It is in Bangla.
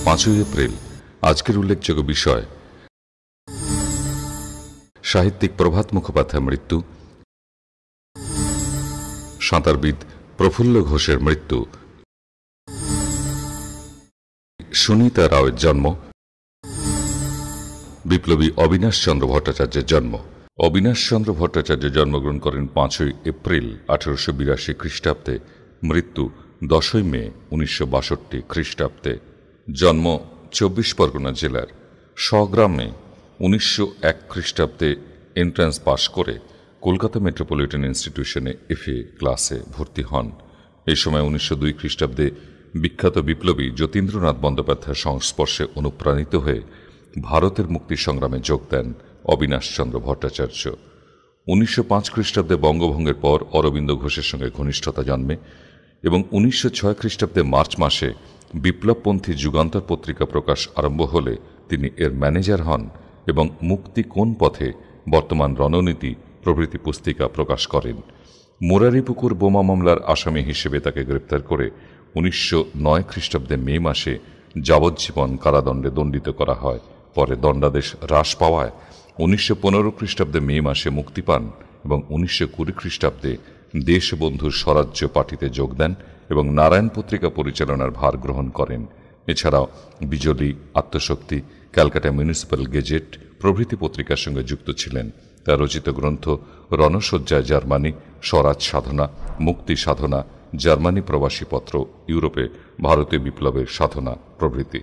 5ই এপ্রিল আজকের উল্লেখযোগ্য বিষয় সাহিত্যিক প্রভাত মুখোপাধ্যায়ের মৃত্যু, সাঁতারবিদ প্রফুল্ল ঘোষের মৃত্যু, সুনীতা রাওয়ের জন্ম, বিপ্লবী অবিনাশ চন্দ্র ভট্টাচার্যের জন্ম। অবিনাশ চন্দ্র ভট্টাচার্য জন্মগ্রহণ করেন 5ই এপ্রিল 1882 খ্রিস্টাব্দে, মৃত্যু 10ই মে 1962 খ্রিস্টাব্দে। জন্ম 24 পরগনা জেলার স্বগ্রামে 1901 খ্রিস্টাব্দে এন্ট্রান্স পাশ করে কলকাতা মেট্রোপলিটন ইনস্টিটিউশনে FA ক্লাসে ভর্তি হন। এই সময় 1902 খ্রিস্টাব্দে বিখ্যাত বিপ্লবী যতীন্দ্রনাথ বন্দ্যোপাধ্যায়ের সংস্পর্শে অনুপ্রাণিত হয়ে ভারতের মুক্তি সংগ্রামে যোগ দেন অবিনাশ চন্দ্র ভট্টাচার্য। 1905 খ্রিস্টাব্দে বঙ্গভঙ্গের পর অরবিন্দ ঘোষের সঙ্গে ঘনিষ্ঠতা জন্মে এবং 1906 খ্রিস্টাব্দে মার্চ মাসে বিপ্লবপন্থী যুগান্তর পত্রিকা প্রকাশ আরম্ভ হলে তিনি এর ম্যানেজার হন এবং মুক্তি কোন পথে, বর্তমান রণনীতি প্রভৃতি পুস্তিকা প্রকাশ করেন। মুরারিপুকুর বোমা মামলার আসামি হিসেবে তাকে গ্রেপ্তার করে 1909 খ্রিস্টাব্দে মে মাসে যাবজ্জীবন কারাদণ্ডে দণ্ডিত করা হয়। পরে দণ্ডাদেশ হ্রাস পাওয়ায় 1915 খ্রিস্টাব্দে মে মাসে মুক্তি পান এবং 1920 খ্রিস্টাব্দে দেশবন্ধুর স্বরাজ্য পার্টিতে যোগ দেন এবং নারায়ণ পত্রিকা পরিচালনার ভার গ্রহণ করেন। এছাড়াও বিজলি, আত্মশক্তি, ক্যালকাটা মিউনিসিপ্যাল গেজেট প্রভৃতি পত্রিকার সঙ্গে যুক্ত ছিলেন। তার রচিত গ্রন্থ রণশয্যায় জার্মানি, স্বরাজ সাধনা, মুক্তি সাধনা, জার্মানি প্রবাসী পত্র, ইউরোপে ভারতীয় বিপ্লবের সাধনা প্রভৃতি।